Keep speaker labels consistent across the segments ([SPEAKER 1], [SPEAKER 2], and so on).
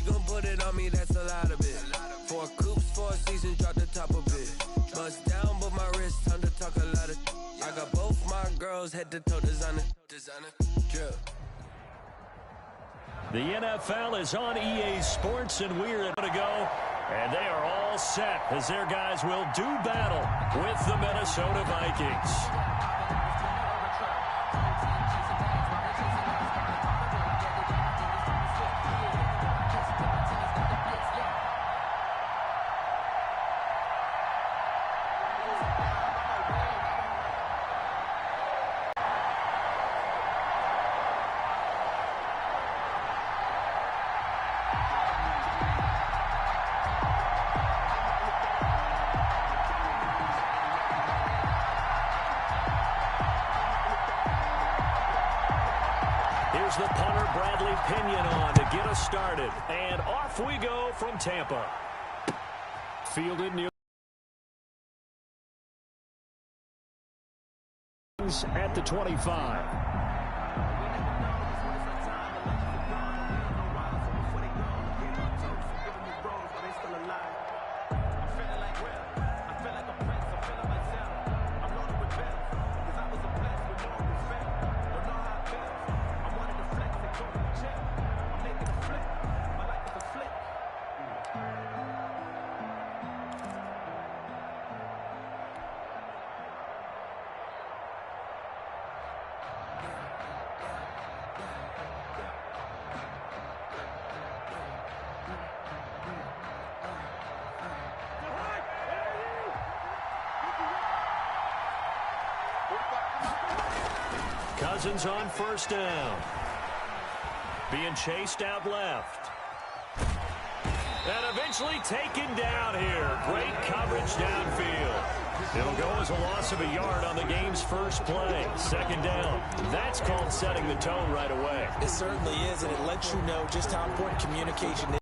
[SPEAKER 1] She gon' put it on me, that's a lot of it. 4 coops, 4 seasons, drop the top a bit. Bust down, but my wrist, time to talk a lot of. I got both my girls head to toe designer, drip.
[SPEAKER 2] The NFL is on EA Sports, and we're going to go. And they are all set as their guys will do battle with the Minnesota Vikings. The punter, Bradley Pinion, on to get us started. And off we go from Tampa. Fielded near at the 25. Cousins on first down. Being chased out left. And eventually taken down here. Great coverage downfield. It'll go as a loss of a yard on the game's first play. Second down. That's called setting the tone right away.
[SPEAKER 3] It certainly is, and it lets you know just how important communication is.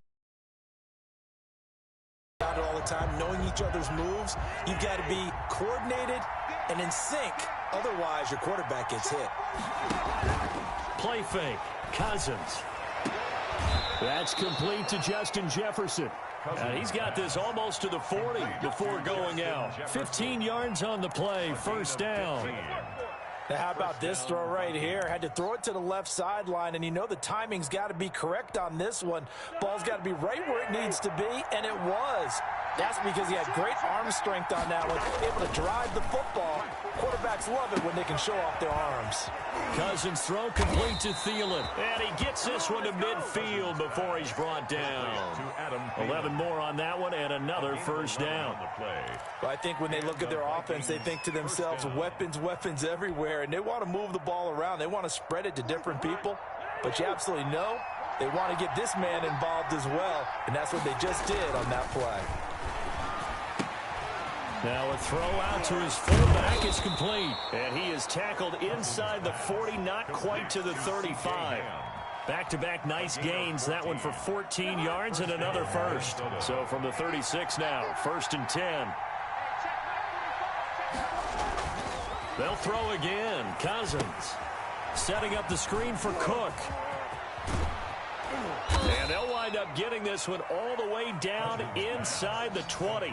[SPEAKER 3] All the time, knowing each other's moves, you've got to be coordinated and in sync. Otherwise, your quarterback gets hit.
[SPEAKER 2] Play fake. Cousins. That's complete to Justin Jefferson. And he's got this almost to the 40 before going out. 15 yards on the play. First down.
[SPEAKER 3] Now, how about this throw right here? Had to throw it to the left sideline, and you know the timing's got to be correct on this one. Ball's got to be right where it needs to be, and it was. That's because he had great arm strength on that one, able to drive the football. Quarterbacks love it when they can show off their arms.
[SPEAKER 2] Cousins throw complete to Thielen, and he gets this one to midfield before he's brought down. 11 more on that one, and another first down.
[SPEAKER 3] Well, I think when they look at their offense, they think to themselves, weapons, weapons everywhere, and they want to move the ball around. They want to spread it to different people, but you absolutely know they want to get this man involved as well, and that's what they just did on that play.
[SPEAKER 2] Now a throw out to his fullback is complete. And he is tackled inside the 40, not quite to the 35. Back-to-back nice gains. That one for 14 yards and another first. So from the 36 now, 1st and 10. They'll throw again. Cousins setting up the screen for Cook. And they'll wind up getting this one all the way down inside the 20.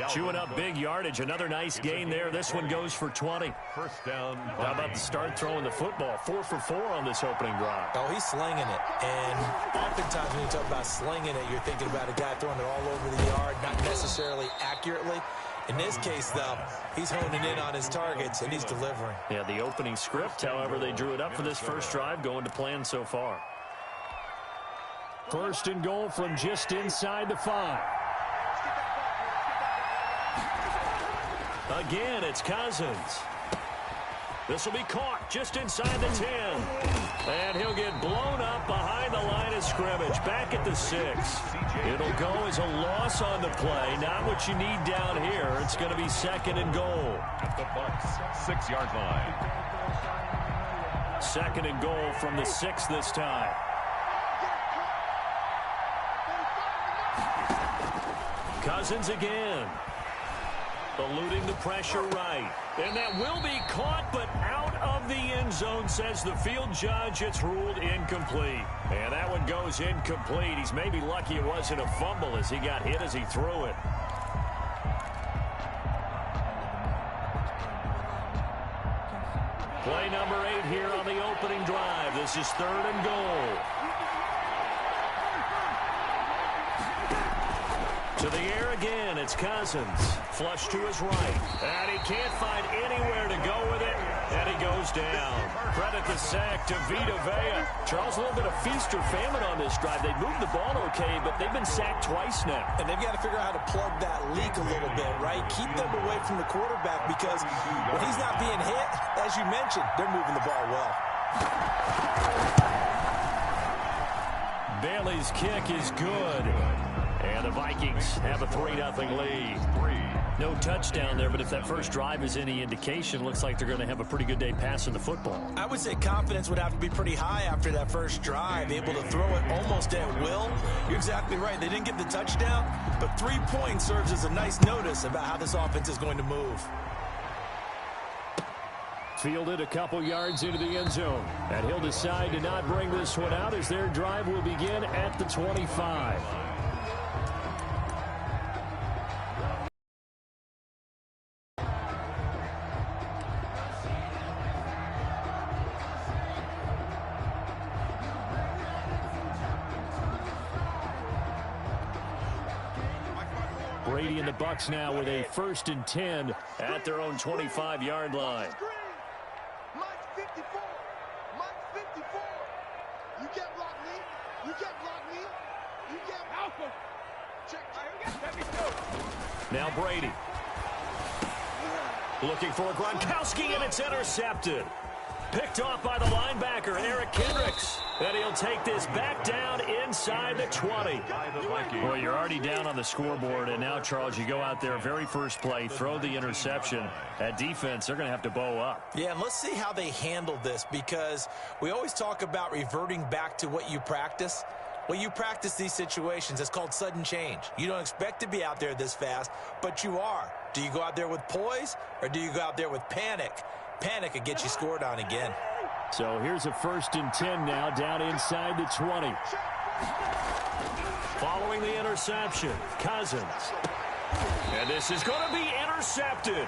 [SPEAKER 2] Chewing up big yardage. Another nice gain there. This one goes for 20.
[SPEAKER 4] First down.
[SPEAKER 2] How about the start throwing the football? 4 for 4 on this opening drive.
[SPEAKER 3] Oh, he's slinging it. And oftentimes when you talk about slinging it, you're thinking about a guy throwing it all over the yard, not necessarily accurately. In this case, though, he's honing in on his targets, and he's delivering.
[SPEAKER 2] Yeah, the opening script, however, they drew it up for this first drive, going to plan so far. First and goal from just inside the 5. Again, it's Cousins. This will be caught just inside the 10. And he'll get blown up behind the line of scrimmage, back at the 6. It'll go as a loss on the play. Not what you need down here. It's going to be 2nd and goal.
[SPEAKER 4] At the Bucs 6-yard line.
[SPEAKER 2] 2nd and goal from the 6 this time. Cousins again. Eluding the pressure right. And that will be caught, but out of of the end zone, says the field judge. It's ruled incomplete. And that one goes incomplete. He's maybe lucky it wasn't a fumble as he got hit as he threw it. Play number 8 here on the opening drive. This is 3rd and goal. To the air again, it's Cousins. Flush to his right. And he can't find anywhere to go with it. And he goes down. Credit the sack to Vita Vea. Charles, a little bit of feast or famine on this drive. They moved the ball okay, but they've been sacked twice now.
[SPEAKER 3] And they've got to figure out how to plug that leak a little bit, right? Keep them away from the quarterback because when he's not being hit, as you mentioned, they're moving the ball well.
[SPEAKER 2] Bailey's kick is good. And the Vikings have a 3-0 lead. No touchdown there, but if that first drive is any indication, looks like they're going to have a pretty good day passing the football.
[SPEAKER 3] I would say confidence would have to be pretty high after that first drive, able to throw it almost at will. You're exactly right. They didn't get the touchdown, but 3 points serves as a nice notice about how this offense is going to move.
[SPEAKER 2] Fielded a couple yards into the end zone. And he'll decide to not bring this one out as their drive will begin at the 25. Brady and the Bucs now with a 1st and 10 at their own 25-yard line.
[SPEAKER 5] Mike 54. Mike 54. You can't block me. You can't block me. You can't help him. Check.
[SPEAKER 2] Now Brady. Looking for Gronkowski, and it's intercepted. Picked off by the linebacker, Eric Kendricks. And he'll take this back down inside the 20. Well, you're already down on the scoreboard, and now, Charles, you go out there, very first play, throw the interception. At defense, they're going to have to bow up.
[SPEAKER 3] Yeah, and let's see how they handle this, because we always talk about reverting back to what you practice. Well, you practice these situations. It's called sudden change. You don't expect to be out there this fast, but you are. Do you go out there with poise, or do you go out there with panic? Panic could get you scored on again.
[SPEAKER 2] So here's a 1st and 10 now, down inside the 20. Following the interception, Cousins. And this is going to be intercepted.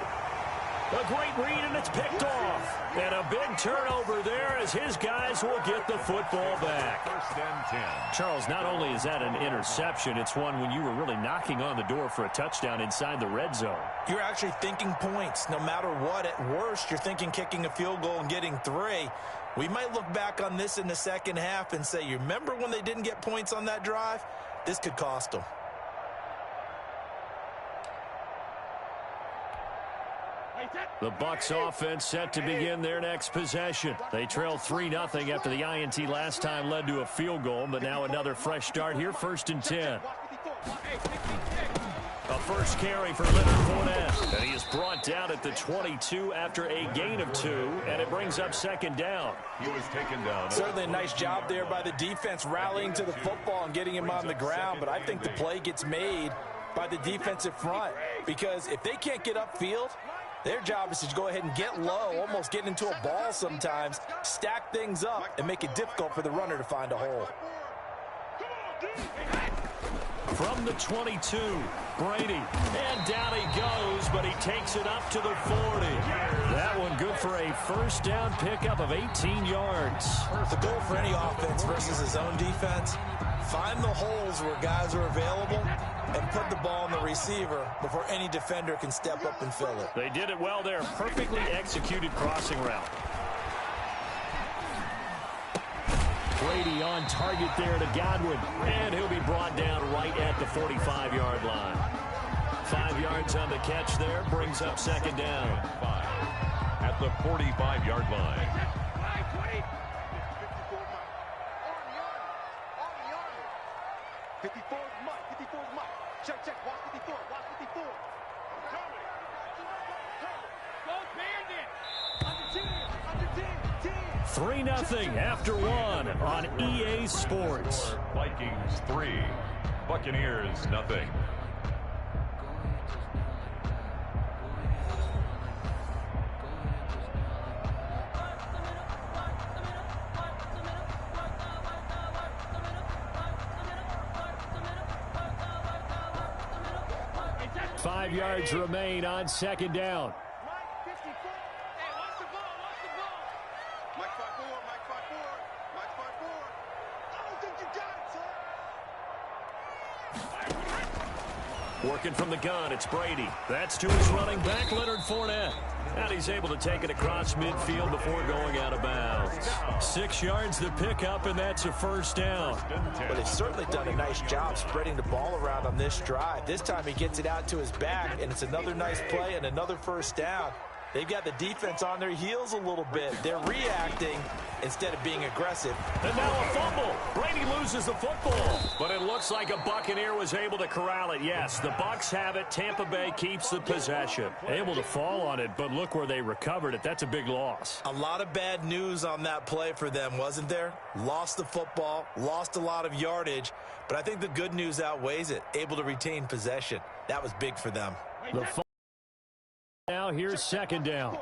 [SPEAKER 2] A great read, and it's picked off. And a big turnover there as his guys will get the football back.
[SPEAKER 4] 1st and 10.
[SPEAKER 2] Charles, not only is that an interception, it's one when you were really knocking on the door for a touchdown inside the red zone.
[SPEAKER 3] You're actually thinking points. No matter what, at worst, you're thinking kicking a field goal and getting 3. We might look back on this in the second half and say, you remember when they didn't get points on that drive? This could cost them.
[SPEAKER 2] The Bucs offense set to begin their next possession. They trailed 3-0 after the INT last time led to a field goal, but now another fresh start here, 1st and 10. A first carry for Leonard Fournette, and he is brought down at the 22 after a gain of 2, and it brings up 2nd down.
[SPEAKER 4] He was taken down.
[SPEAKER 3] Certainly a nice job there by the defense rallying to the football and getting him on the ground, but I think the play gets made by the defensive front, because if they can't get upfield, their job is to go ahead and get low, almost get into a ball sometimes, stack things up, and make it difficult for the runner to find a hole.
[SPEAKER 2] From the 22, Brady, and down he goes, but he takes it up to the 40. That one good for a 1st down pickup of 18 yards.
[SPEAKER 3] The goal for any offense versus his own defense, find the holes where guys are available and put the ball on the receiver before any defender can step up and fill it.
[SPEAKER 2] They did it well there. Perfectly executed crossing route. Brady on target there to Godwin, and he'll be brought down right at the 45-yard line. 5 yards on the catch there, brings up 2nd down.
[SPEAKER 4] 5 at the 45-yard line.
[SPEAKER 5] 54 Mike. 54 Mike. Check. Watch 54. Watch 54.
[SPEAKER 2] 3-0 after 1 on EA Sports.
[SPEAKER 4] Vikings 3, Buccaneers 0.
[SPEAKER 2] 5 yards remain on second down.
[SPEAKER 5] Mike 54. Hey, watch the ball, watch the ball. Mike 54, Mike 54, Mike 54. I don't think you got it, sir.
[SPEAKER 2] Working from the gun, it's Brady. That's to his running back, Leonard Fournette. And he's able to take it across midfield before going out of bounds. 6 yards to pick up, and that's a first down.
[SPEAKER 3] But he's certainly done a nice job spreading the ball around on this drive. This time he gets it out to his back, and it's another nice play and another first down. They've got the defense on their heels a little bit. They're reacting instead of being aggressive.
[SPEAKER 2] And now a fumble. Brady loses the football. But it looks like a Buccaneer was able to corral it. Yes, the Bucs have it. Tampa Bay keeps the possession. Able to fall on it, but look where they recovered it. That's a big loss.
[SPEAKER 3] A lot of bad news on that play for them, wasn't there? Lost the football, lost a lot of yardage, but I think the good news outweighs it. Able to retain possession. That was big for them.
[SPEAKER 2] Now here's second down.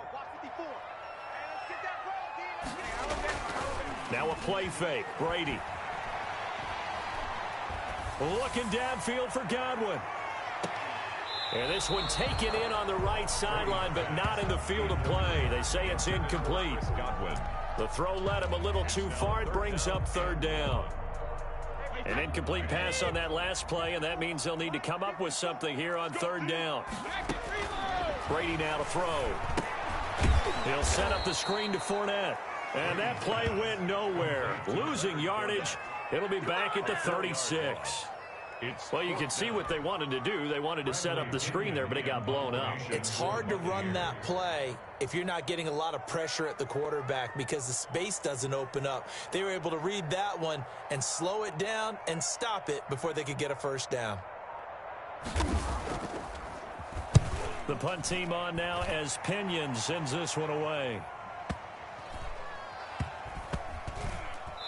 [SPEAKER 2] Now a play fake. Brady. Looking downfield for Godwin. And this one taken in on the right sideline, but not in the field of play. They say it's incomplete.
[SPEAKER 4] Godwin.
[SPEAKER 2] The throw led him a little too far. It brings up third down. An incomplete pass on that last play, and that means they'll need to come up with something here on third down. Brady now to throw. He'll set up the screen to Fournette. And that play went nowhere. Losing yardage. It'll be back at the 36. Well, you can see what they wanted to do. They wanted to set up the screen there, but it got blown up.
[SPEAKER 3] It's hard to run that play if you're not getting a lot of pressure at the quarterback because the space doesn't open up. They were able to read that one and slow it down and stop it before they could get a first down.
[SPEAKER 2] The punt team on now as Pinion sends this one away.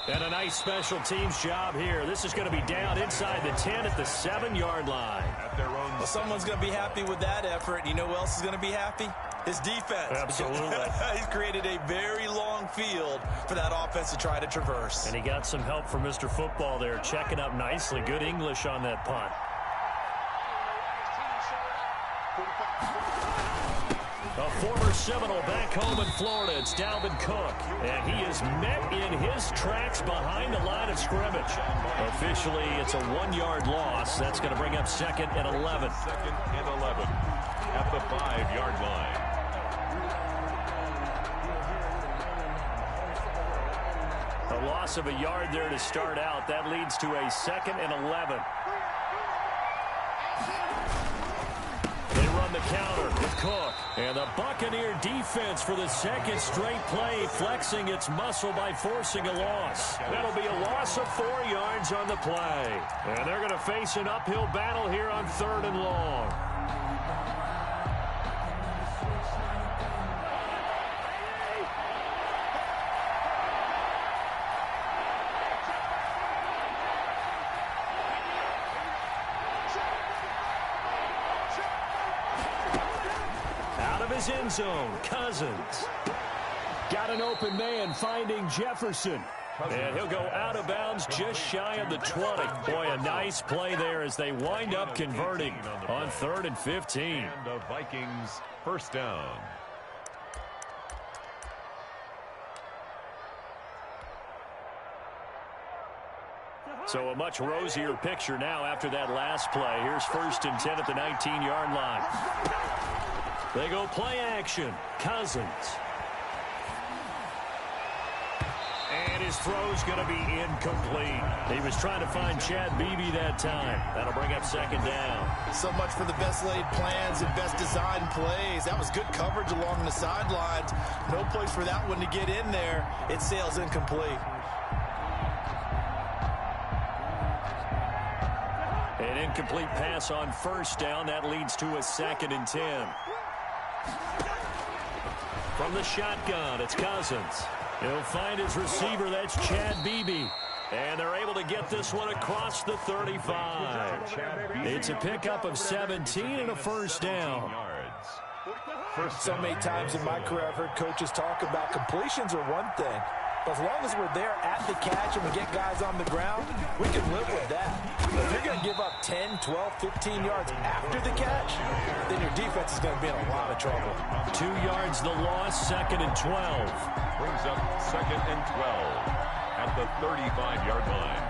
[SPEAKER 2] And a nice special teams job here. This is going to be down inside the 10 at the 7-yard line.
[SPEAKER 4] At their own.
[SPEAKER 3] Well, someone's going to be happy with that effort. You know who else is going to be happy? His defense.
[SPEAKER 2] Absolutely.
[SPEAKER 3] He's created a very long field for that offense to try to traverse.
[SPEAKER 2] And he got some help from Mr. Football there, checking up nicely. Good English on that punt. A former Seminole back home in Florida. It's Dalvin Cook. And he is met in his tracks behind the line of scrimmage. Officially, it's a 1-yard loss. That's going to bring up second and 11.
[SPEAKER 4] Second and 11 at the 5-yard line.
[SPEAKER 2] A loss of a yard there to start out. That leads to a second and 11. They run the counter with Cook. And the Buccaneer defense for the second straight play, flexing its muscle by forcing a loss. That'll be a loss of 4 yards on the play. And they're going to face an uphill battle here on third and long. His end zone, Cousins. Got an open man finding Jefferson. And he'll go out of bounds just shy of the 20. Boy, a nice play there as they wind up converting on 3rd and 15.
[SPEAKER 4] And the Vikings first down.
[SPEAKER 2] So a much rosier picture now after that last play. Here's 1st and 10 at the 19-yard line. They go play action. Cousins. And his throw's going to be incomplete. He was trying to find Chad Beebe that time. That'll bring up second down.
[SPEAKER 3] So much for the best laid plans and best designed plays. That was good coverage along the sidelines. No place for that one to get in there. It sails incomplete.
[SPEAKER 2] An incomplete pass on 1st down. That leads to a 2nd and 10. From the shotgun, it's Cousins. He'll find his receiver. That's Chad Beebe. And they're able to get this one across the 35. It's a pickup of 17 and a first down.
[SPEAKER 3] So many times in my career, I've heard coaches talk about completions are one thing. But as long as we're there at the catch and we get guys on the ground, we can live with that. But if you're going to give up 10, 12, 15 yards after the catch, then your defense is going to be in a lot of trouble.
[SPEAKER 2] 2 yards the loss, 2nd and 12.
[SPEAKER 4] Brings up 2nd and 12 at the 35-yard line.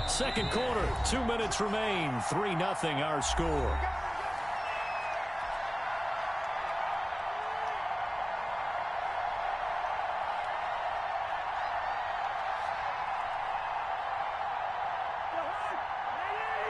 [SPEAKER 2] Second quarter, 2 minutes remain, 3-0 our score.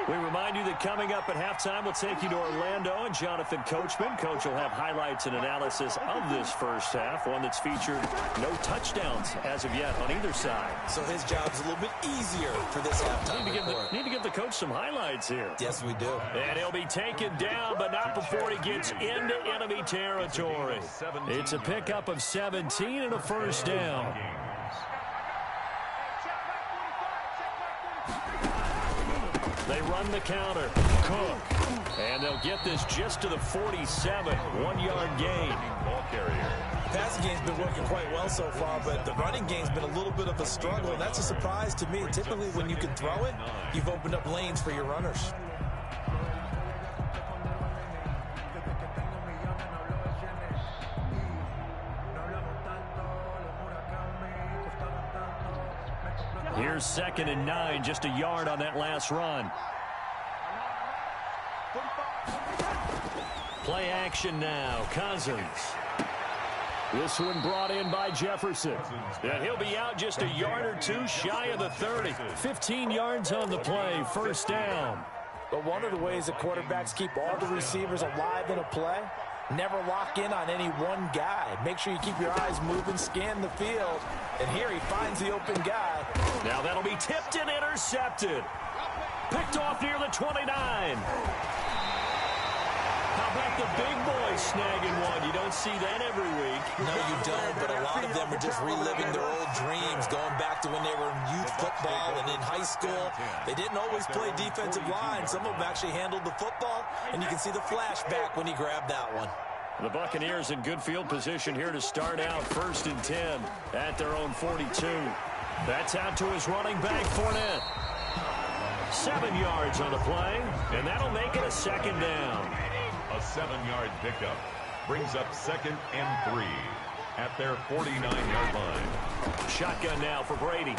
[SPEAKER 2] We remind you that coming up at halftime, we'll take you to Orlando and Jonathan Coachman. Coach will have highlights and analysis of this first half, one that's featured no touchdowns as of yet on either side.
[SPEAKER 3] So his job's a little bit easier for this halftime.
[SPEAKER 2] Need to give the coach some highlights here.
[SPEAKER 3] Yes, we do.
[SPEAKER 2] And he'll be taken down, but not before he gets into enemy territory. It's a pickup of 17 and a first down. They run the counter. Cook. And they'll get this just to the 47. 1-yard gain.
[SPEAKER 4] Ball carrier.
[SPEAKER 3] Passing game's been working quite well so far, but the running game's been a little bit of a struggle, and that's a surprise to me. Typically, when you can throw it, you've opened up lanes for your runners.
[SPEAKER 2] Here's 2nd and 9, just a yard on that last run. Play action now, Cousins. This one brought in by Jefferson. And he'll be out just a yard or two shy of the 30. 15 yards on the play, first down.
[SPEAKER 3] But one of the ways that quarterbacks keep all the receivers alive in a play, never lock in on any one guy. Make sure you keep your eyes moving, scan the field. And here he finds the open guy.
[SPEAKER 2] Now that'll be tipped and intercepted. Picked off near the 29. How about the big boys snagging one? You don't see that every week.
[SPEAKER 3] No, you don't, but a lot of them are just reliving their old dreams, going back to when they were in youth football and in high school. They didn't always play defensive line. Some of them actually handled the football, and you can see the flashback when he grabbed that one.
[SPEAKER 2] The Buccaneers in good field position here to start out 1st and 10 at their own 42. That's out to his running back, Fournette. 7 yards on the play, and that'll make it a 2nd down.
[SPEAKER 4] A 7-yard pickup brings up 2nd and 3 at their 49-yard line.
[SPEAKER 2] Shotgun now for Brady.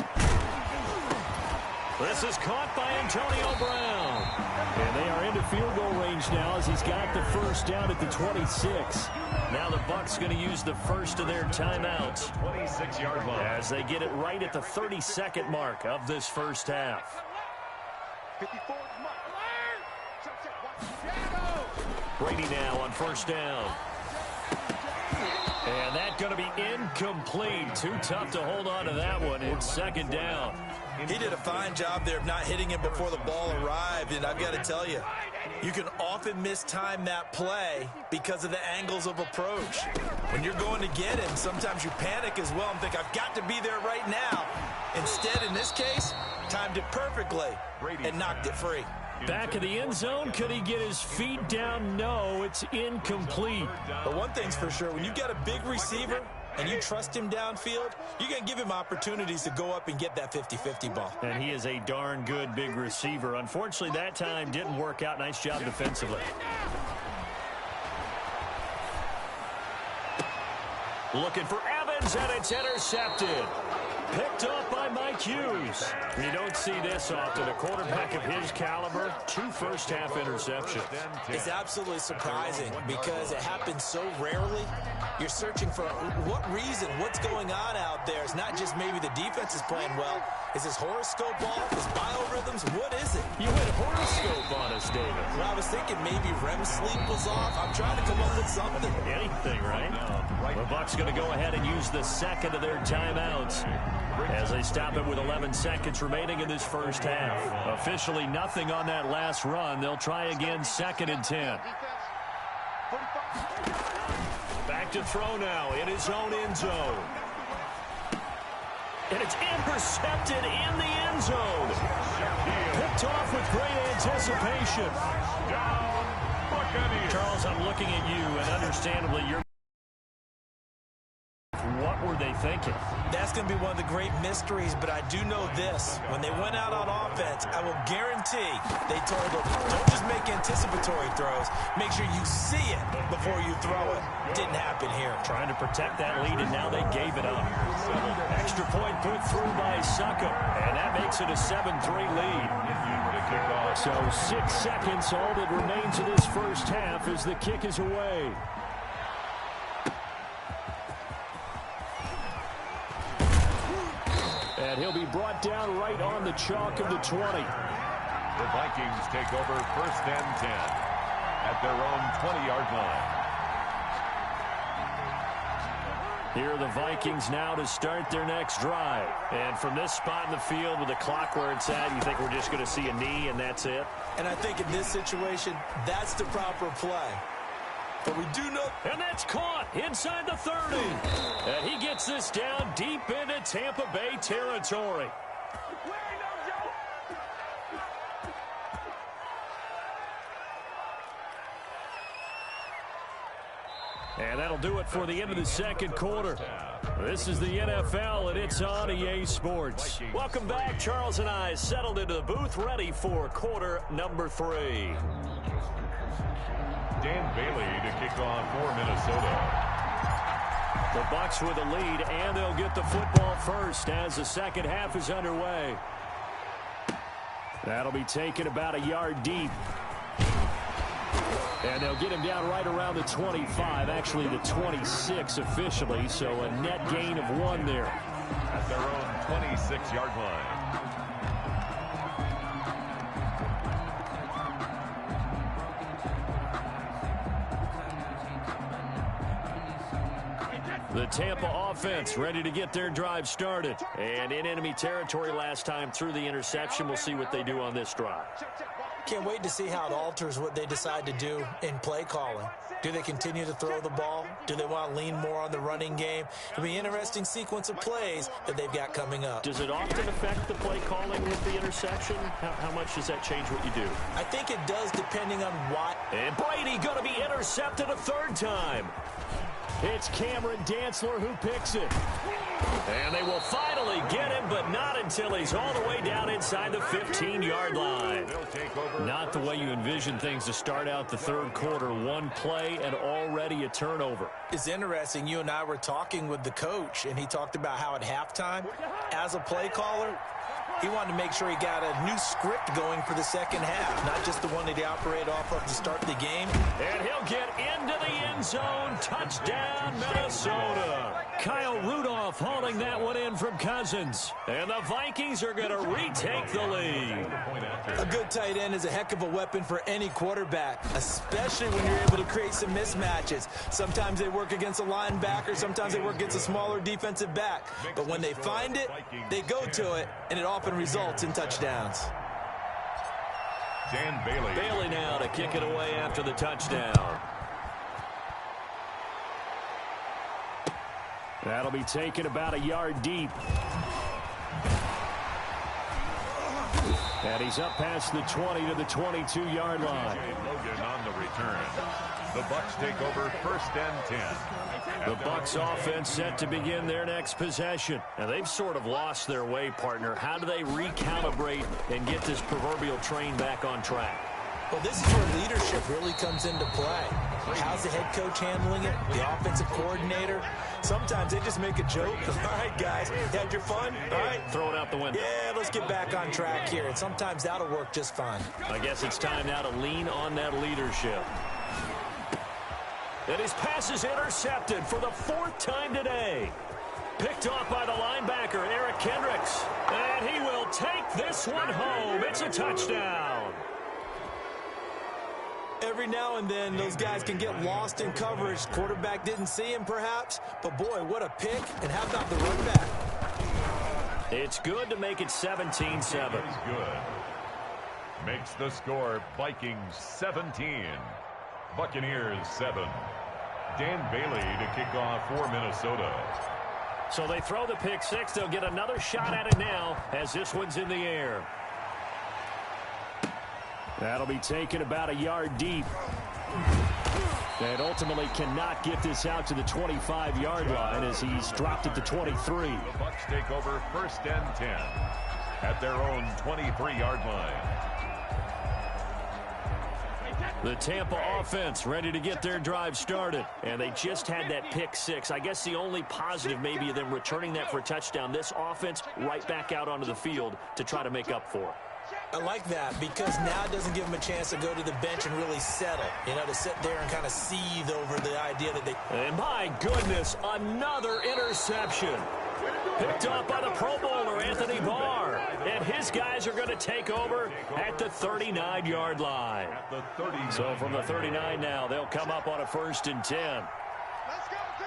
[SPEAKER 2] This is caught by Antonio Brown. And they are into field goal range now as he's got the first down at the 26. Now the Bucs going to use the first of their timeouts.
[SPEAKER 4] 26-yard line.
[SPEAKER 2] As they get it right at the 32nd mark of this first half.
[SPEAKER 5] 54.
[SPEAKER 2] Brady now on first down. And that's going to be incomplete. Too tough to hold on to that one. It's 2nd down.
[SPEAKER 3] He did a fine job there of not hitting him before the ball arrived, and I've got to tell you, you can often mistime that play because of the angles of approach. When you're going to get him, sometimes you panic as well and think, I've got to be there right now. Instead, in this case, timed it perfectly and knocked it free.
[SPEAKER 2] Back of the end zone, could he get his feet down? No, it's incomplete.
[SPEAKER 3] But one thing's for sure, when you got a big receiver and you trust him downfield, you're going to give him opportunities to go up and get that 50-50 ball.
[SPEAKER 2] And he is a darn good big receiver. Unfortunately, that time didn't work out. Nice job defensively. Looking for Evans, and it's intercepted. Picked up by Mike Hughes. You don't see this often. A quarterback of his caliber, 2 first-half interceptions.
[SPEAKER 3] It's absolutely surprising because it happens so rarely. You're searching for what reason, what's going on out there. It's not just maybe the defense is playing well. Is his horoscope off? His biorhythms? What is it?
[SPEAKER 2] You went horoscope on us, David.
[SPEAKER 3] Well, I was thinking maybe REM sleep was off. I'm trying to come up with something.
[SPEAKER 2] Anything, right? The Bucs going to go ahead and use the second of their timeouts as they stop it with 11 seconds remaining in this first half. Officially nothing on that last run. They'll try again 2nd and 10. Back to throw now in his own end zone. And it's intercepted in the end zone. Picked off with great anticipation. Charles, I'm looking at you, and understandably, you're... What were they thinking?
[SPEAKER 3] great mysteries, but I do know this. When they went out on offense, I will guarantee they told them, don't just make anticipatory throws. Make sure you see it before you throw it. Didn't happen here.
[SPEAKER 2] Trying to protect that lead, and now they gave it up. Extra point put through by Suckup, and that makes it a 7-3 lead. So 6 seconds, all that remains of this first half as the kick is away. And he'll be brought down right on the chalk of the 20.
[SPEAKER 4] The Vikings take over 1st and 10 at their own 20-yard line.
[SPEAKER 2] Here are the Vikings now to start their next drive. And from this spot in the field with the clock where it's at, you think we're just going to see a knee and that's it?
[SPEAKER 3] And I think in this situation, that's the proper play. But we do know...
[SPEAKER 2] And that's caught inside the 30. And he gets this down deep into Tampa Bay territory. And that'll do it for the end of the second quarter. This is the NFL, and it's on EA Sports. Welcome back. Charles and I settled into the booth, ready for quarter number 3.
[SPEAKER 4] Dan Bailey to kick off for Minnesota.
[SPEAKER 2] The Bucs with a lead, and they'll get the football first as the second half is underway. That'll be taken about a yard deep. And they'll get him down right around the 25, actually the 26 officially, so a net gain of 1 there.
[SPEAKER 4] At their own 26-yard line.
[SPEAKER 2] The Tampa offense ready to get their drive started. And in enemy territory last time through the interception. We'll see what they do on this drive.
[SPEAKER 3] Can't wait to see how it alters what they decide to do in play calling. Do they continue to throw the ball? Do they want to lean more on the running game? It'll be an interesting sequence of plays that they've got coming up.
[SPEAKER 2] Does it often affect the play calling with the interception? How much does that change what you do?
[SPEAKER 3] I think it does depending on what.
[SPEAKER 2] And Brady going to be intercepted a 3rd time. It's Cameron Dantzler who picks it. And they will finally get him, but not until he's all the way down inside the 15-yard line. Not the way you envision things to start out the 3rd quarter. 1 play and already a turnover.
[SPEAKER 3] It's interesting. You and I were talking with the coach, and he talked about how at halftime, as a play caller, he wanted to make sure he got a new script going for the second half, not just the one that he operated off of to start the game.
[SPEAKER 2] And he'll get into the end zone. Touchdown, Minnesota. Kyle Rudolph hauling that one in from Cousins. And the Vikings are going to retake the lead.
[SPEAKER 3] A good tight end is a heck of a weapon for any quarterback, especially when you're able to create some mismatches. Sometimes they work against a linebacker. Sometimes they work against a smaller defensive back. But when they find it, they go to it, and it often results in touchdowns.
[SPEAKER 4] Dan Bailey.
[SPEAKER 2] Bailey now to kick it away after the touchdown. That'll be taken about a yard deep. And he's up past the 20 to the 22-yard line.
[SPEAKER 4] Logan on the return. The Bucs take over 1st and 10.
[SPEAKER 2] The Bucs offense set to begin their next possession. Now, they've sort of lost their way, partner. How do they recalibrate and get this proverbial train back on track?
[SPEAKER 3] Well, this is where leadership really comes into play. How's the head coach handling it? The offensive coordinator? Sometimes they just make a joke. All right, guys, you had your fun? All right.
[SPEAKER 2] Throw it out the window.
[SPEAKER 3] Yeah, let's get back on track here. And sometimes that'll work just fine.
[SPEAKER 2] I guess it's time now to lean on that leadership. And his pass is intercepted for the 4th time today. Picked off by the linebacker, Eric Kendricks. And he will take this one home. It's a touchdown.
[SPEAKER 3] Every now and then, those guys can get lost in coverage. Quarterback didn't see him, perhaps. But, boy, what a pick. And how about the run back?
[SPEAKER 2] It's good to make it 17-7.
[SPEAKER 4] Good. Makes the score Vikings 17. Buccaneers 7. Dan Bailey to kick off for Minnesota.
[SPEAKER 2] So they throw the pick 6. They'll get another shot at it now as this one's in the air. That'll be taken about a yard deep. And ultimately cannot get this out to the 25-yard line as he's dropped it to 23.
[SPEAKER 4] The Bucs take over 1st and 10 at their own 23-yard line.
[SPEAKER 2] The Tampa offense ready to get their drive started. And they just had that pick six. I guess the only positive maybe of them returning that for a touchdown. This offense right back out onto the field to try to make up for it.
[SPEAKER 3] I like that because now it doesn't give them a chance to go to the bench and really settle. You know, to sit there and kind of seethe over the idea that they...
[SPEAKER 2] And my goodness, another interception. Picked up by the Pro Bowler, Anthony Barr. And his guys are going to take over at the 39-yard line. So from the 39 now, they'll come up on a 1st and 10.
[SPEAKER 5] Let's go, team.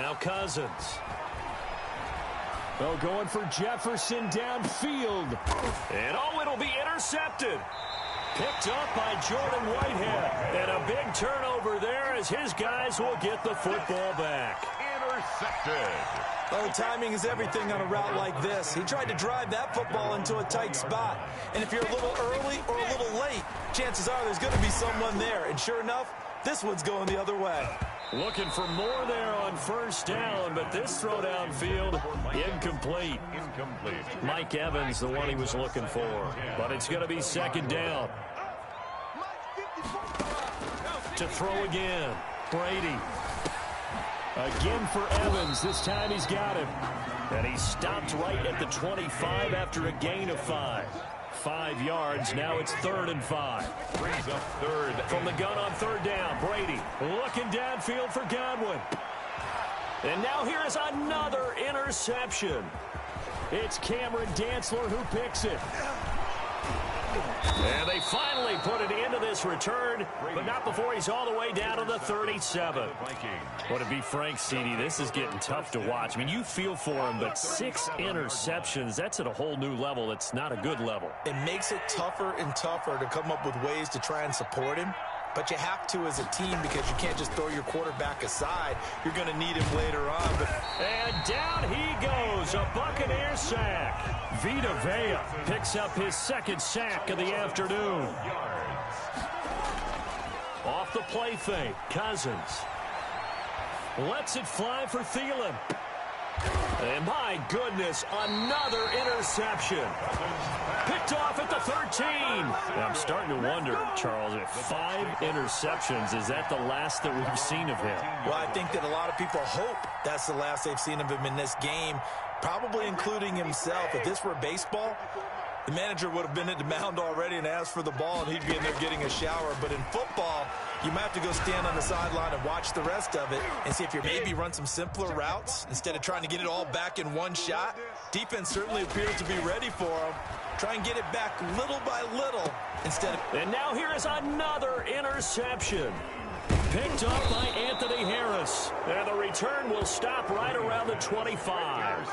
[SPEAKER 2] Now Cousins. Oh, going for Jefferson downfield. And oh, it'll be intercepted. Picked up by Jordan Whitehead. And a big turnover there as his guys will get the football back.
[SPEAKER 4] Intercepted.
[SPEAKER 3] Oh, timing is everything on a route like this. He tried to drive that football into a tight spot. And if you're a little early or a little late, chances are there's going to be someone there. And sure enough, this one's going the other way.
[SPEAKER 2] Looking for more there on 1st down, but this throw downfield, incomplete. Mike Evans, the one he was looking for. But it's going to be 2nd down. To throw again, Brady. Again for Evans. This time he's got him. And he stopped right at the 25 after a gain of 5. 5 yards. Now it's 3rd and 5.
[SPEAKER 4] Brings up 3rd.
[SPEAKER 2] From the gun on 3rd down, Brady looking downfield for Godwin. And now here is another interception. It's Cameron Dantzler who picks it. And they finally put it into this return, but not before he's all the way down to the 37. Well, to be frank, CD, this is getting tough to watch. I mean, you feel for him, but 6 interceptions, that's at a whole new level. It's not a good level.
[SPEAKER 3] It makes it tougher and tougher to come up with ways to try and support him. But you have to as a team because you can't just throw your quarterback aside. You're going to need him later on.
[SPEAKER 2] And down he goes, a Buccaneer sack. Vita Vea picks up his 2nd sack of the afternoon. Off the play fake, Cousins. Lets it fly for Thielen. And my goodness, another interception. Picked off at the 13. And I'm starting to wonder, Charles, if 5 interceptions, is that the last that we've seen of him?
[SPEAKER 3] Well, I think that a lot of people hope that's the last they've seen of him in this game, probably including himself. If this were baseball, the manager would have been at the mound already and asked for the ball, and he'd be in there getting a shower. But in football, you might have to go stand on the sideline and watch the rest of it and see if you maybe run some simpler routes instead of trying to get it all back in one shot. Defense certainly appears to be ready for him. Try and get it back little by little instead of...
[SPEAKER 2] And now here is another interception. Picked up by Anthony Harris. And the return will stop right around the 25.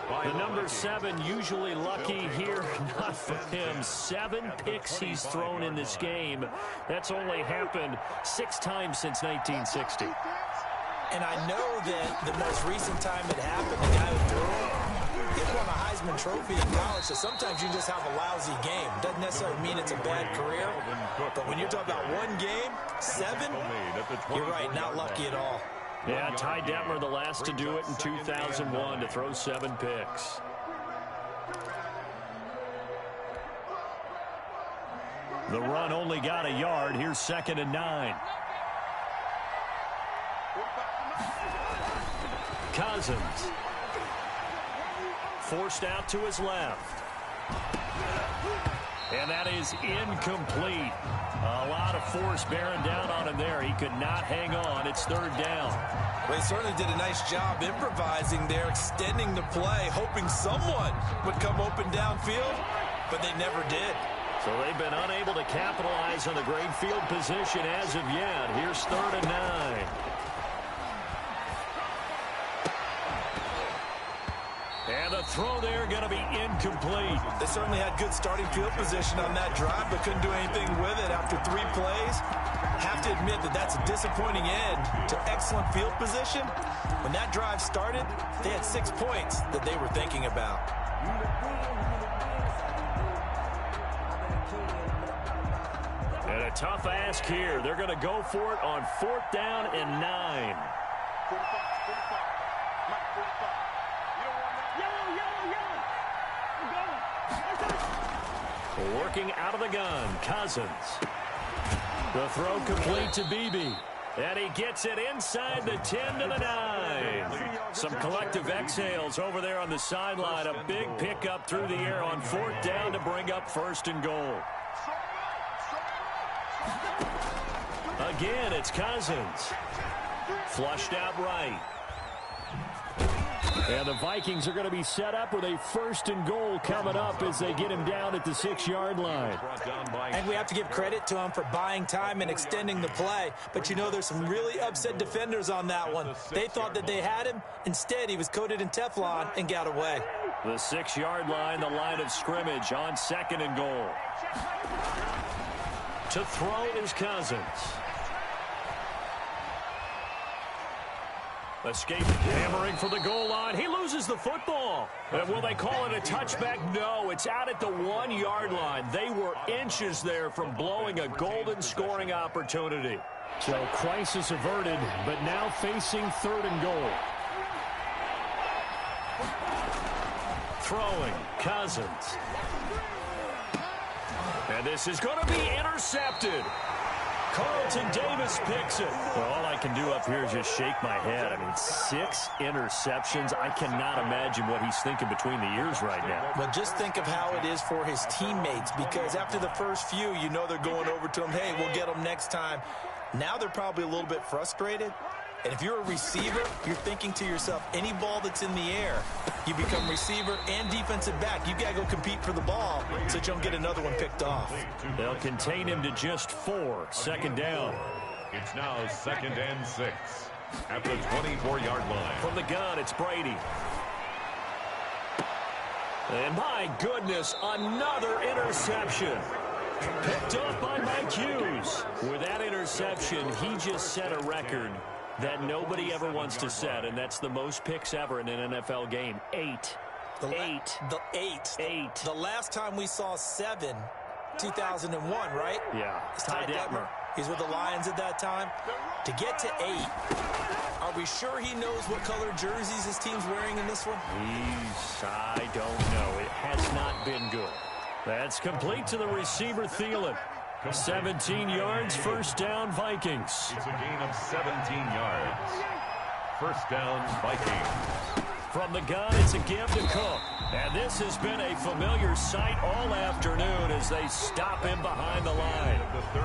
[SPEAKER 2] The number 7 usually lucky here. Not for him. 7 picks he's thrown in this game. That's only happened 6 times since 1960.
[SPEAKER 3] And I know that the most recent time it happened, the guy who threw it, he won a Heisman Trophy in college, so sometimes you just have a lousy game. Doesn't necessarily mean it's a bad career, but when you're talking about one game, 7, you're right, not lucky at all.
[SPEAKER 2] Yeah, Ty Detmer, the last to do it in 2001, to throw 7 picks. The run only got a yard. Here's 2nd and 9. Cousins. Forced out to his left. And that is incomplete. A lot of force bearing down on him there. He could not hang on. It's 3rd down.
[SPEAKER 3] Well, he certainly did a nice job improvising there, extending the play, hoping someone would come open downfield, but they never did.
[SPEAKER 2] So they've been unable to capitalize on the great field position as of yet. Here's 3rd and 9. And the throw there going to be incomplete.
[SPEAKER 3] They certainly had good starting field position on that drive, but couldn't do anything with it after 3 plays. Have to admit that that's a disappointing end to excellent field position. When that drive started, they had 6 points that they were thinking about.
[SPEAKER 2] And a tough ask here. They're going to go for it on 4th down and 9.
[SPEAKER 5] 45, 45. Mike, 45. You don't want that?
[SPEAKER 2] Yellow. Working out of the gun, Cousins. The throw complete to Beebe. And he gets it inside the 10 to the 9. Some collective exhales over there on the sideline. A big pickup through the air on 4th down to bring up 1st and goal. Again, it's Cousins. Flushed out right. And the Vikings are going to be set up with a 1st and goal coming up as they get him down at the 6-yard line.
[SPEAKER 3] And we have to give credit to him for buying time and extending the play. But, you know, there's some really upset defenders on that one. They thought that they had him. Instead, he was coated in Teflon and got away.
[SPEAKER 2] The 6-yard line, the line of scrimmage on 2nd and goal. To throw is Cousins. Escape, hammering for the goal line. He loses the football. And will they call it a touchback? No, it's out at the 1-yard line. They were inches there from blowing a golden scoring opportunity. So crisis averted, but now facing 3rd and goal. Throwing, Cousins. And this is going to be intercepted. Carlton Davis picks it. Well, all I can do up here is just shake my head. I mean, 6 interceptions. I cannot imagine what he's thinking between the ears right now.
[SPEAKER 3] Well, just think of how it is for his teammates, because after the first few, you know they're going over to him, hey, we'll get them next time. Now they're probably a little bit frustrated. And if you're a receiver, you're thinking to yourself, any ball that's in the air, you become receiver and defensive back. You got to go compete for the ball so that you don't get another one picked off.
[SPEAKER 2] They'll contain him to just 4. 2nd down.
[SPEAKER 4] It's now 2nd and 6 at the 24-yard line.
[SPEAKER 2] From the gun, it's Brady. And my goodness, another interception. Picked up by Mike Hughes. With that interception, he just set a record that nobody ever wants to set, and that's the most picks ever in an NFL game. 8.
[SPEAKER 3] The last time we saw 7, 2001, right?
[SPEAKER 2] Yeah. Ty Detmer.
[SPEAKER 3] He's with the Lions at that time. To get to 8, are we sure he knows what color jerseys his team's wearing in this one?
[SPEAKER 2] I don't know. It has not been good. That's complete to the receiver, Thielen. 17 yards, 1st down, Vikings.
[SPEAKER 4] It's a gain of 17 yards. 1st down, Vikings.
[SPEAKER 2] From the gun, it's a give to Cook. And this has been a familiar sight all afternoon as they stop him behind the line.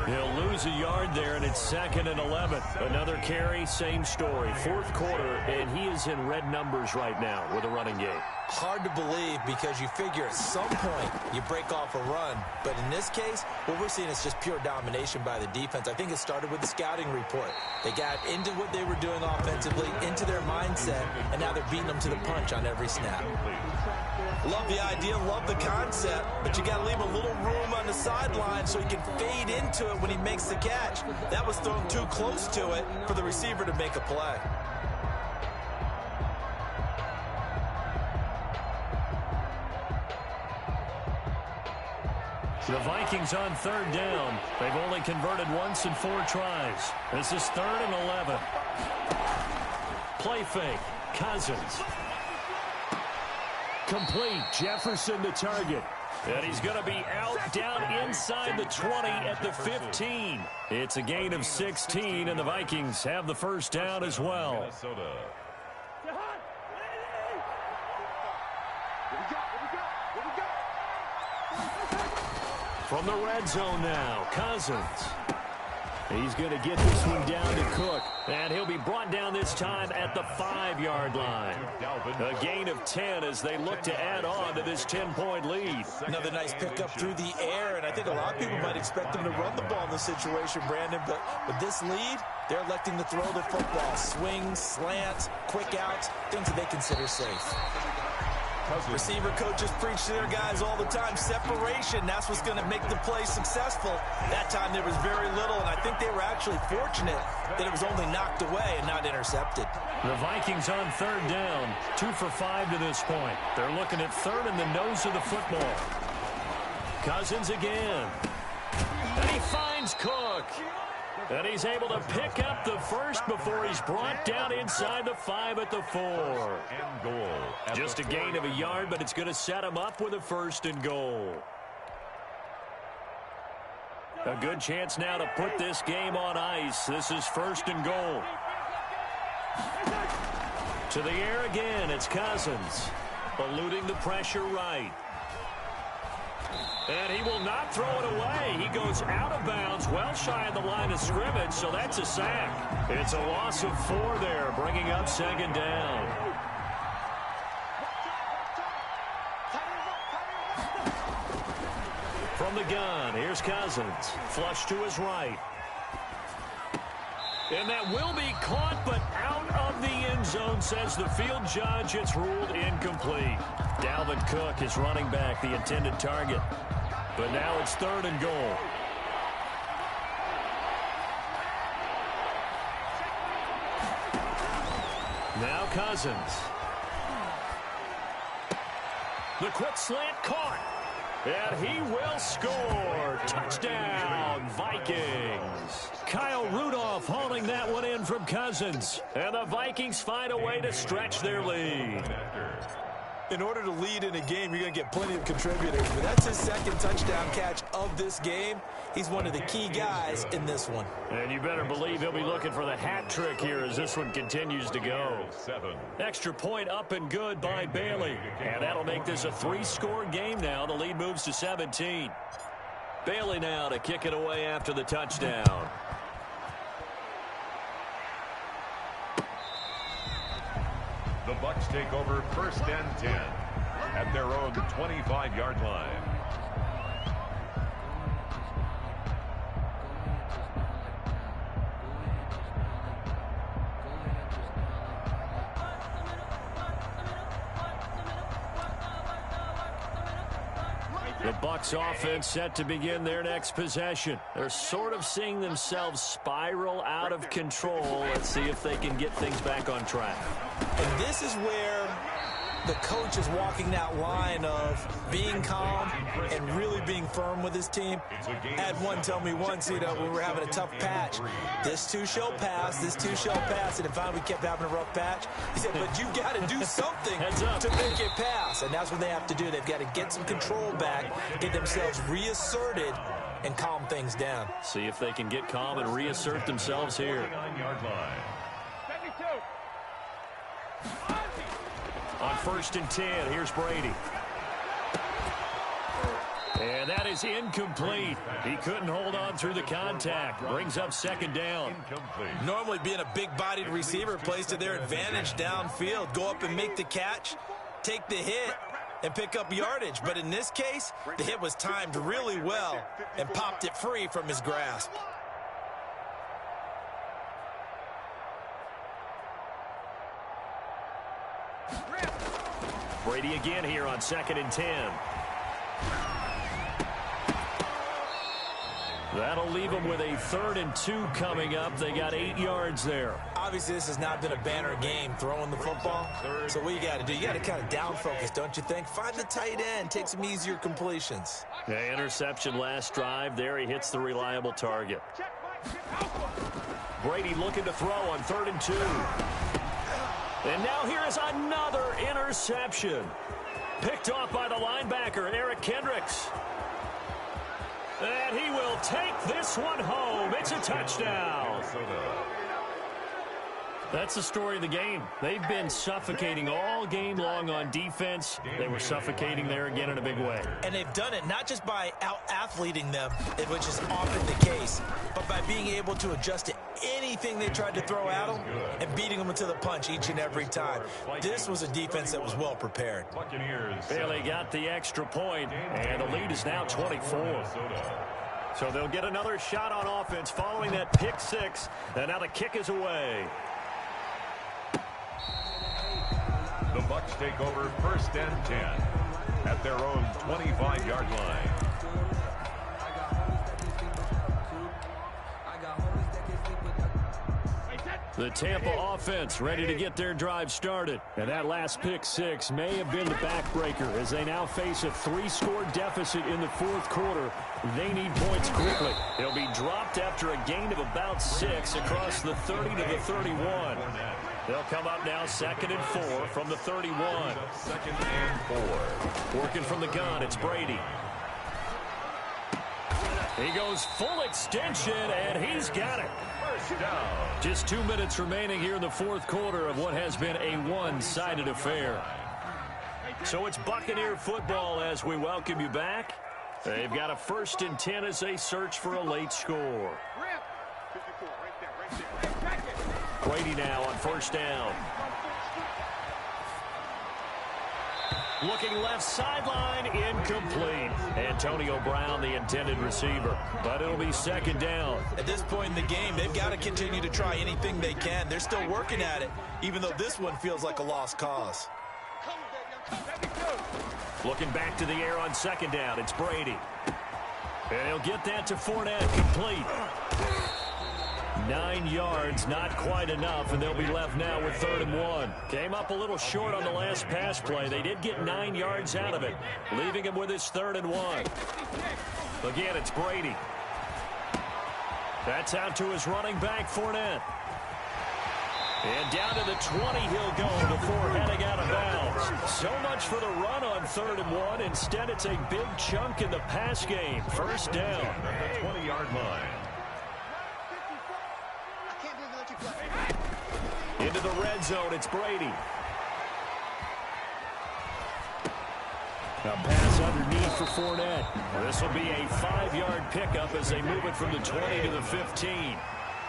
[SPEAKER 2] He'll lose a yard there, and it's 2nd and 11. Another carry, same story. 4th quarter, and he is in red numbers right now with a running game.
[SPEAKER 3] Hard to believe, because you figure at some point you break off a run. But in this case, what we're seeing is just pure domination by the defense. I think it started with the scouting report. They got into what they were doing offensively, into their mindset, and now they're beating them to the punch on every snap. Love the idea, love the concept, but you got to leave a little room on the sideline so he can fade into it when he makes the catch. That was thrown too close to it for the receiver to make a play.
[SPEAKER 2] The Vikings on 3rd down. They've only converted once in 4 tries. This is 3rd and 11. Play fake. Cousins. Complete. Jefferson the target. And he's going to be out down inside the 20 at the 15. It's a gain of 16, and the Vikings have the 1st down as well.
[SPEAKER 4] Minnesota.
[SPEAKER 2] From the red zone now, Cousins. He's going to get this one down to Cook. And he'll be brought down this time at the 5-yard line. A gain of 10 as they look to add on to this 10-point lead.
[SPEAKER 3] Another nice pickup through the air, and I think a lot of people might expect them to run the ball in this situation, Brandon. But with this lead, they're electing to throw the football. Swings, slants, quick outs, things that they consider safe. Receiver coaches preach to their guys all the time. Separation, that's what's going to make the play successful. That time there was very little, and I think they were actually fortunate that it was only knocked away and not intercepted.
[SPEAKER 2] The Vikings on 3rd down, 2 for 5 to this point. They're looking at 3rd in the nose of the football. Cousins again. And he finds Cook. And he's able to pick up the first before he's brought down inside the 5 at the 4.
[SPEAKER 4] And goal.
[SPEAKER 2] Just a gain of a yard, but it's going to set him up with a 1st and goal. A good chance now to put this game on ice. This is 1st and goal. To the air again, it's Cousins. Eluding the pressure right. And he will not throw it away. He goes out of bounds, well shy of the line of scrimmage, so that's a sack. It's a loss of 4 there, bringing up 2nd down. From the gun, here's Cousins. Flush to his right. And that will be caught, but out of the end zone, says the field judge. It's ruled incomplete. Dalvin Cook is running back, the intended target. But now it's 3rd and goal. Now Cousins. The quick slant caught. And he will score. Touchdown, Vikings. Kyle Rudolph hauling that one in from Cousins. And the Vikings find a way to stretch their lead.
[SPEAKER 3] In order to lead in a game, you're going to get plenty of contributors. But that's his 2nd touchdown catch of this game. He's one of the key guys in this one.
[SPEAKER 2] And you better believe he'll be looking for the hat trick here as this one continues to go. Extra point up and good by Bailey. And that'll make this a 3-score game now. The lead moves to 17. Bailey now to kick it away after the touchdown.
[SPEAKER 4] The Bucs take over 1st and 10 at their own 25-yard line.
[SPEAKER 2] The Bucs offense set to begin their next possession. They're sort of seeing themselves spiral out of control. Let's see if they can get things back on track.
[SPEAKER 3] And this is where the coach is walking that line of being calm and really being firm with his team. I had one tell me once, we were having a tough patch. This too shall pass, this too shall pass. And finally we kept having a rough patch. He said, but you've got to do something to make it pass. And that's what they have to do. They've got to get some control back, get themselves reasserted, and calm things down.
[SPEAKER 2] See if they can get calm and reassert themselves here. On 1st and 10, here's Brady. And that is incomplete. He couldn't hold on through the contact. Brings up 2nd down.
[SPEAKER 3] Normally being a big-bodied receiver plays to their advantage downfield. Go up and make the catch, take the hit, and pick up yardage. But in this case, the hit was timed really well and popped it free from his grasp.
[SPEAKER 2] Brady again here on 2nd and 10. That'll leave them with a 3rd and 2 coming up. They got 8 yards there.
[SPEAKER 3] Obviously, this has not been a banner game throwing the football. So what you got to do, you got to kind of down focus, don't you think? Find the tight end, take some easier completions.
[SPEAKER 2] The interception last drive. There he hits the reliable target. Brady looking to throw on 3rd and 2. And now here is another interception. Picked off by the linebacker, Eric Kendricks. And he will take this one home. It's a touchdown. That's the story of the game. They've been suffocating all game long on defense. They were suffocating there again in a big way.
[SPEAKER 3] And they've done it not just by out-athleting them, which is often the case, but by being able to adjust to anything they tried to throw at them and beating them into the punch each and every time. This was a defense that was well prepared.
[SPEAKER 2] Bailey got the extra point, and the lead is now 24. So they'll get another shot on offense following that pick 6, and now the kick is away.
[SPEAKER 4] The Bucs take over 1st and 10 at their own 25-yard line.
[SPEAKER 2] The Tampa offense ready to get their drive started. And that last pick six may have been the backbreaker as they now face a 3-score deficit in the fourth quarter. They need points quickly. They'll be dropped after a gain of about 6 across the 30 to the 31. They'll come up now 2nd and 4 from the 31.
[SPEAKER 4] 2nd and 4.
[SPEAKER 2] Working from the gun, it's Brady. He goes full extension, and he's got it.
[SPEAKER 4] First down.
[SPEAKER 2] Just 2 minutes remaining here in the fourth quarter of what has been a one-sided affair. So it's Buccaneer football as we welcome you back. They've got a 1st and 10 as they search for a late score. Brady now on 1st down. Looking left sideline, incomplete. Antonio Brown, the intended receiver. But it'll be 2nd down.
[SPEAKER 3] At this point in the game, they've got to continue to try anything they can. They're still working at it, even though this one feels like a lost cause.
[SPEAKER 2] Looking back to the air on 2nd down, it's Brady. And he'll get that to Fournette, complete. 9 yards, not quite enough, and they'll be left now with 3rd and 1. Came up a little short on the last pass play. They did get 9 yards out of it, leaving him with his 3rd and 1. Again, it's Brady. That's out to his running back, Fournette. And down to the 20 he'll go before heading out of bounds. So much for the run on 3rd and 1. Instead, it's a big chunk in the pass game. 1st down.
[SPEAKER 4] At the 20-yard line.
[SPEAKER 2] Into the red zone, it's Brady. A pass underneath for Fournette. This will be a 5-yard pickup as they move it from the 20 to the 15.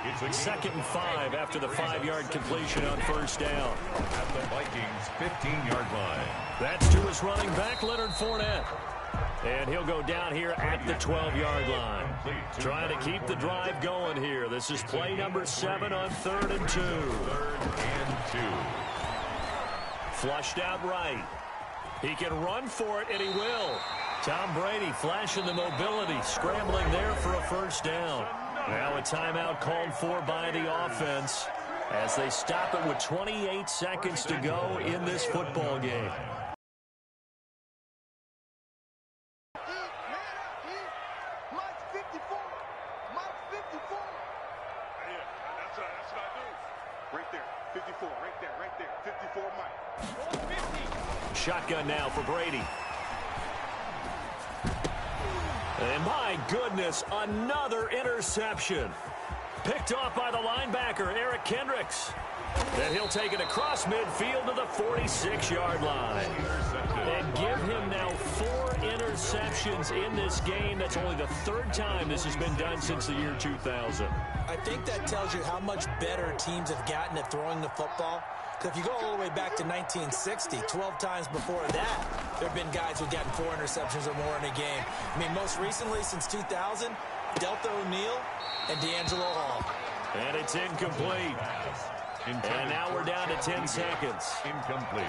[SPEAKER 2] It's 2nd and 5 after the 5-yard completion on 1st down.
[SPEAKER 4] At the Vikings' 15-yard line.
[SPEAKER 2] That's to his running back, Leonard Fournette. And he'll go down here at the 12-yard line. Trying to keep the drive going here. This is play number 7 on 3rd and 2.
[SPEAKER 4] 3rd and 2.
[SPEAKER 2] Flushed out right. He can run for it, and he will. Tom Brady flashing the mobility, scrambling there for a 1st down. Now a timeout called for by the offense as they stop it with 28 seconds to go in this football game. Shotgun now for Brady. And my goodness, another interception. Picked off by the linebacker, Eric Kendricks. Then he'll take it across midfield to the 46-yard line. And give him now 4 interceptions in this game. That's only the 3rd time this has been done since the year 2000.
[SPEAKER 3] I think that tells you how much better teams have gotten at throwing the football. If you go all the way back to 1960, 12 times before that, there have been guys who've gotten 4 interceptions or more in a game. I mean, most recently, since 2000, Delta O'Neal and D'Angelo Hall.
[SPEAKER 2] And it's incomplete. And now we're down to 10 seconds.
[SPEAKER 4] Incomplete.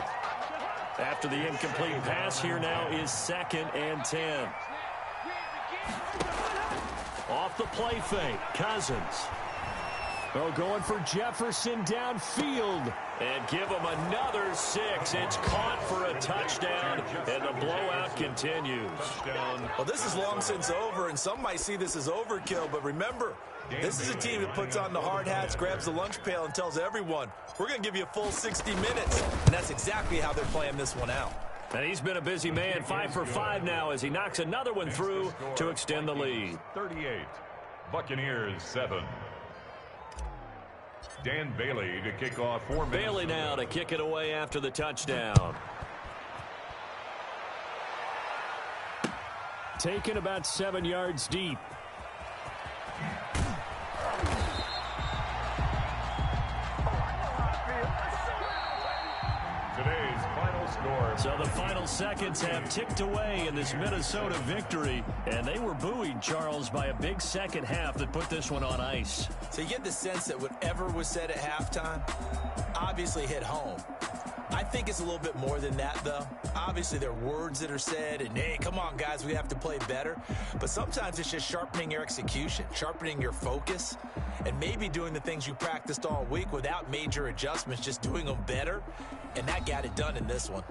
[SPEAKER 2] After the incomplete pass, here now is 2nd and 10. Off the play fake, Cousins. Oh, going for Jefferson downfield. And give him another 6. It's caught for a touchdown, and the blowout continues.
[SPEAKER 3] Well, this is long since over, and some might see this as overkill. But remember, this is a team that puts on the hard hats, grabs the lunch pail, and tells everyone, we're going to give you a full 60 minutes. And that's exactly how they're playing this one out.
[SPEAKER 2] And he's been a busy man, 5 for 5 now as he knocks another one through to extend the lead.
[SPEAKER 4] 38. Buccaneers 7. Dan Bailey to kick off for
[SPEAKER 2] Bailey now to kick it away after the touchdown. Taken about 7 yards deep.
[SPEAKER 4] Today's final score.
[SPEAKER 2] So the final seconds have ticked away in this Minnesota victory, and they were buoyed, Charles, by a big second half that put this one on ice.
[SPEAKER 3] So you get the sense that whatever was said at halftime obviously hit home. I think it's a little bit more than that, though. Obviously, there are words that are said, and, hey, come on, guys, we have to play better. But sometimes it's just sharpening your execution, sharpening your focus, and maybe doing the things you practiced all week without major adjustments, just doing them better. And that got it done in this one.